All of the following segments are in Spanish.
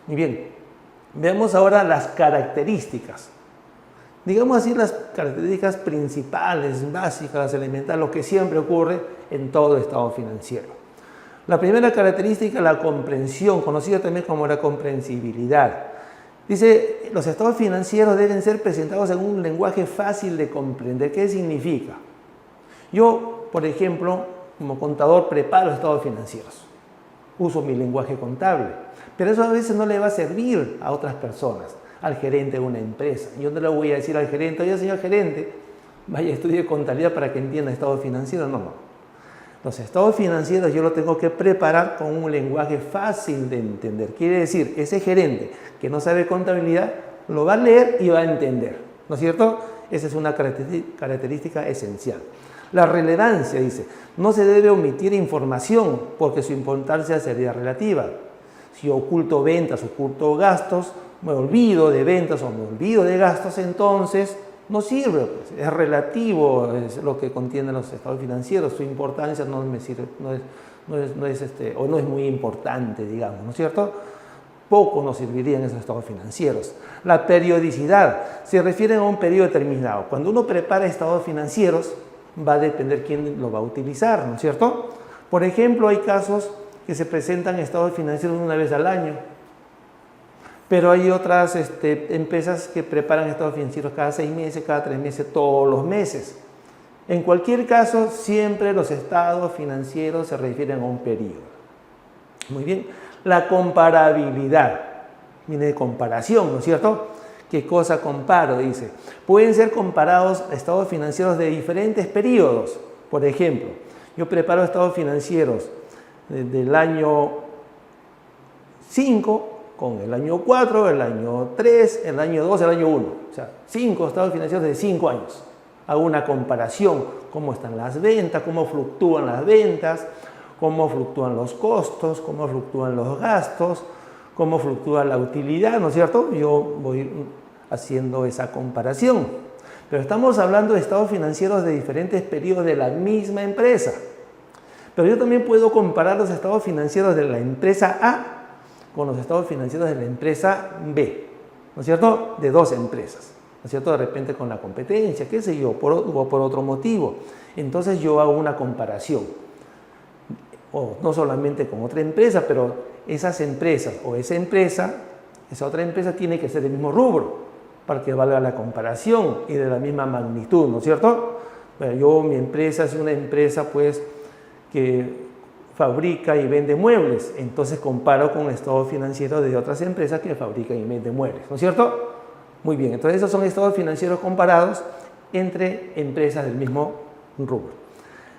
Muy bien, veamos ahora las características. Digamos así, las características principales, básicas, elementales, lo que siempre ocurre en todo estado financiero. La primera característica, la comprensión, conocida también como la comprensibilidad. Dice, los estados financieros deben ser presentados en un lenguaje fácil de comprender. ¿Qué significa? Yo, por ejemplo, como contador, preparo estados financieros. Uso mi lenguaje contable, pero eso a veces no le va a servir a otras personas, al gerente de una empresa. Yo no le voy a decir al gerente, oye, señor gerente, vaya, estudie contabilidad para que entienda estados financieros. No, no. Los estados financieros yo los tengo que preparar con un lenguaje fácil de entender. Quiere decir, ese gerente que no sabe contabilidad lo va a leer y va a entender, ¿no es cierto? Esa es una característica esencial. La relevancia, dice, no se debe omitir información porque su importancia sería relativa. Si oculto ventas, oculto gastos, me olvido de ventas o me olvido de gastos, entonces no sirve, pues. Es relativo, es lo que contienen los estados financieros, su importancia no es muy importante, digamos, ¿no es cierto? Poco nos servirían esos estados financieros. La periodicidad se refiere a un periodo determinado. Cuando uno prepara estados financieros, va a depender quién lo va a utilizar, ¿no es cierto? Por ejemplo, hay casos que se presentan estados financieros una vez al año, pero hay otras empresas que preparan estados financieros cada 6 meses, cada 3 meses, todos los meses. En cualquier caso, siempre los estados financieros se refieren a un periodo. Muy bien. La comparabilidad. Viene de comparación, ¿no es cierto? ¿Qué cosa comparo? Dice. Pueden ser comparados estados financieros de diferentes periodos. Por ejemplo, yo preparo estados financieros del año 5 con el año 4, el año 3, el año 2, el año 1. O sea, 5 estados financieros de 5 años. Hago una comparación, cómo están las ventas, cómo fluctúan las ventas, cómo fluctúan los costos, cómo fluctúan los gastos, cómo fluctúa la utilidad, ¿no es cierto? Yo voy haciendo esa comparación. Pero estamos hablando de estados financieros de diferentes periodos de la misma empresa. Pero yo también puedo comparar los estados financieros de la empresa A con los estados financieros de la empresa B, ¿no es cierto? De dos empresas, ¿no es cierto? De repente con la competencia, qué sé yo, o por otro motivo. Entonces yo hago una comparación, o no solamente con otra empresa, pero esas empresas o esa empresa, esa otra empresa tiene que ser del mismo rubro para que valga la comparación y de la misma magnitud, ¿no es cierto? Bueno, mi empresa es una empresa pues que fabrica y vende muebles, entonces comparo con el estado financiero de otras empresas que fabrican y venden muebles, ¿no es cierto? Muy bien, entonces esos son estados financieros comparados entre empresas del mismo rubro.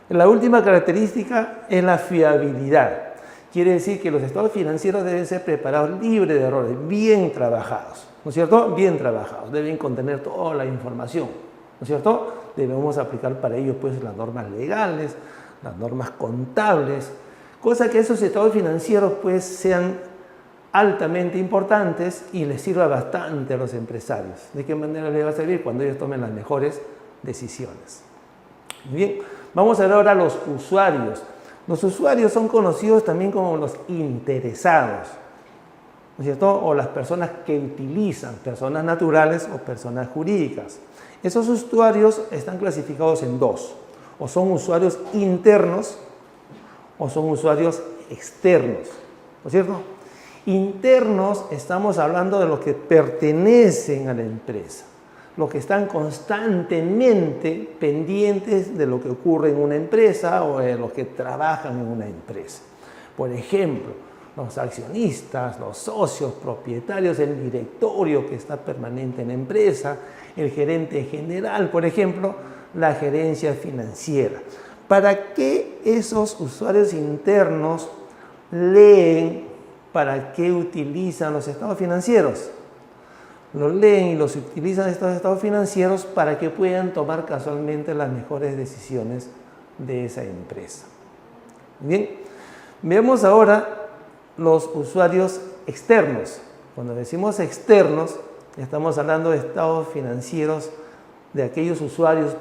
La última característica es la fiabilidad. Quiere decir que los estados financieros deben ser preparados libres de errores, bien trabajados, ¿no es cierto? Bien trabajados, deben contener toda la información, ¿no es cierto? Debemos aplicar para ello pues las normas legales, las normas contables, cosa que esos estados financieros pues sean altamente importantes y les sirva bastante a los empresarios. ¿De qué manera les va a servir? Cuando ellos tomen las mejores decisiones. Bien, vamos a ver ahora a los usuarios. Los usuarios son conocidos también como los interesados, ¿no es cierto? O las personas que utilizan, personas naturales o personas jurídicas. Esos usuarios están clasificados en dos. O son usuarios internos o son usuarios externos, ¿no es cierto? Internos, estamos hablando de los que pertenecen a la empresa, los que están constantemente pendientes de lo que ocurre en una empresa o de los que trabajan en una empresa. Por ejemplo, los accionistas, los socios, propietarios, el directorio que está permanente en la empresa, el gerente general, por ejemplo, la gerencia financiera. ¿Para qué esos usuarios internos leen? ¿Para qué utilizan los estados financieros? Los leen y los utilizan estos estados financieros para que puedan tomar casualmente las mejores decisiones de esa empresa. Bien, veamos ahora los usuarios externos. Cuando decimos externos, estamos hablando de estados financieros de aquellos usuarios,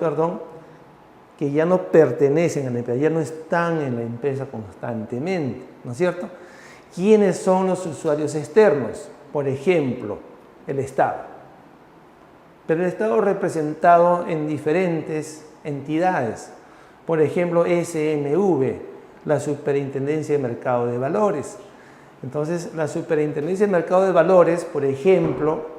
que ya no pertenecen a la empresa, ya no están en la empresa constantemente, ¿no es cierto? ¿Quiénes son los usuarios externos? por ejemplo, el Estado. Pero el Estado representado en diferentes entidades, por ejemplo, SMV, la Superintendencia de Mercado de Valores. Entonces, la Superintendencia de Mercado de Valores, por ejemplo,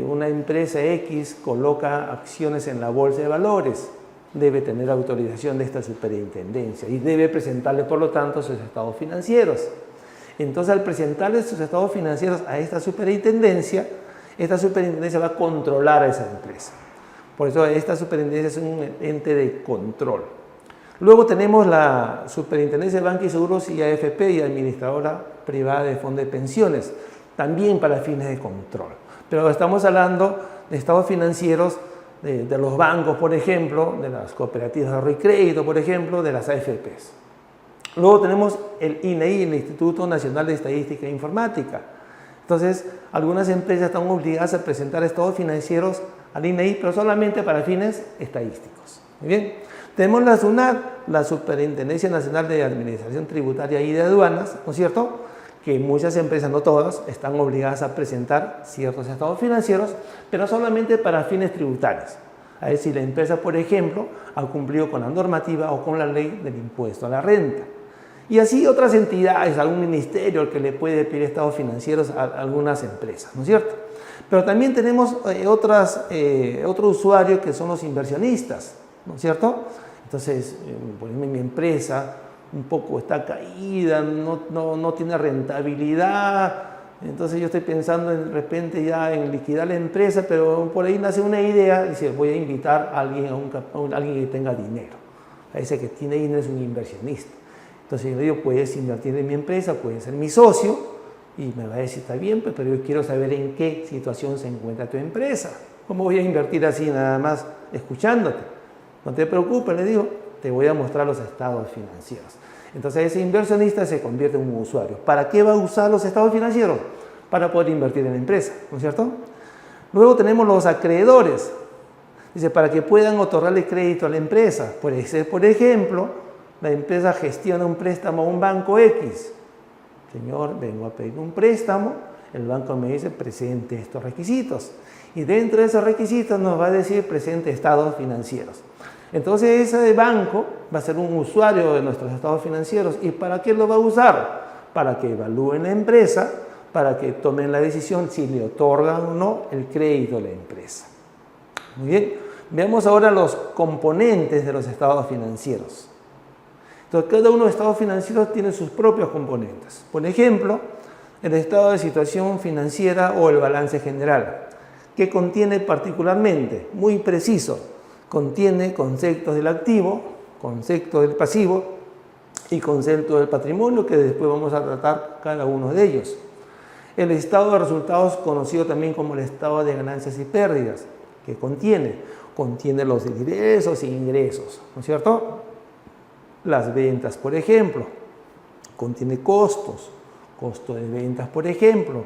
una empresa X coloca acciones en la bolsa de valores, debe tener autorización de esta superintendencia y debe presentarle, por lo tanto, sus estados financieros. Entonces, al presentarle sus estados financieros a esta superintendencia va a controlar a esa empresa. Por eso esta superintendencia es un ente de control. Luego tenemos la Superintendencia de Banca y Seguros y AFP y Administradora Privada de Fondos de Pensiones, también para fines de control. Pero estamos hablando de estados financieros de los bancos, por ejemplo, de las cooperativas de ahorro y crédito, por ejemplo, de las AFPs. Luego tenemos el INEI, el Instituto Nacional de Estadística e Informática. Entonces, algunas empresas están obligadas a presentar estados financieros al INEI, pero solamente para fines estadísticos. Muy bien. Tenemos la SUNAT, la Superintendencia Nacional de Administración Tributaria y de Aduanas, ¿no es cierto?, que muchas empresas, no todas, están obligadas a presentar ciertos estados financieros, pero solamente para fines tributarios. A ver si la empresa, por ejemplo, ha cumplido con la normativa o con la ley del impuesto a la renta. Y así otras entidades, algún ministerio al que le puede pedir estados financieros a algunas empresas, ¿no es cierto? Pero también tenemos otro usuario que son los inversionistas, ¿no es cierto? Entonces, por ejemplo, mi empresa un poco está caída, no tiene rentabilidad, entonces yo estoy pensando de repente ya en liquidar la empresa, pero por ahí nace una idea, dice, voy a invitar a alguien, a alguien que tenga dinero. A ese que tiene dinero es un inversionista. Entonces yo le digo, puedes invertir en mi empresa, puedes ser mi socio, y me va a decir, está bien, pero yo quiero saber en qué situación se encuentra tu empresa. ¿Cómo voy a invertir así nada más escuchándote? No te preocupes, le digo, te voy a mostrar los estados financieros. Entonces ese inversionista se convierte en un usuario. ¿Para qué va a usar los estados financieros? Para poder invertir en la empresa, ¿no es cierto? Luego tenemos los acreedores. Dice, para que puedan otorgarle crédito a la empresa. Por ejemplo, la empresa gestiona un préstamo a un banco X. Señor, vengo a pedir un préstamo. El banco me dice, presente estos requisitos. Y dentro de esos requisitos nos va a decir, presente estados financieros. Entonces ese banco va a ser un usuario de nuestros estados financieros. ¿Y para qué lo va a usar? Para que evalúen la empresa, para que tomen la decisión si le otorgan o no el crédito a la empresa. Muy bien, veamos ahora los componentes de los estados financieros. Entonces cada uno de los estados financieros tiene sus propios componentes. Por ejemplo, el estado de situación financiera o el balance general, que contiene particularmente, muy preciso, contiene conceptos del activo, conceptos del pasivo y conceptos del patrimonio, que después vamos a tratar cada uno de ellos. El estado de resultados, conocido también como el estado de ganancias y pérdidas, que contiene los ingresos e ingresos, ¿no es cierto? Las ventas, por ejemplo, contiene costos, costo de ventas, por ejemplo,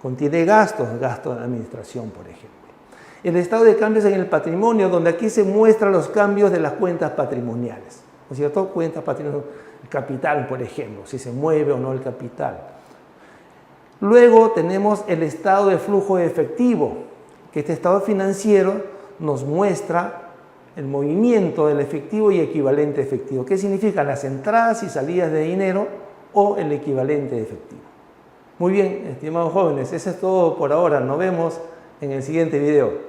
contiene gastos de administración, por ejemplo. El estado de cambios en el patrimonio, donde aquí se muestran los cambios de las cuentas patrimoniales, ¿no es cierto? Cuentas patrimoniales, capital, por ejemplo, si se mueve o no el capital. Luego tenemos el estado de flujo de efectivo, que este estado financiero nos muestra el movimiento del efectivo y equivalente efectivo. ¿Qué significa? Las entradas y salidas de dinero o el equivalente de efectivo. Muy bien, estimados jóvenes, eso es todo por ahora. Nos vemos en el siguiente video.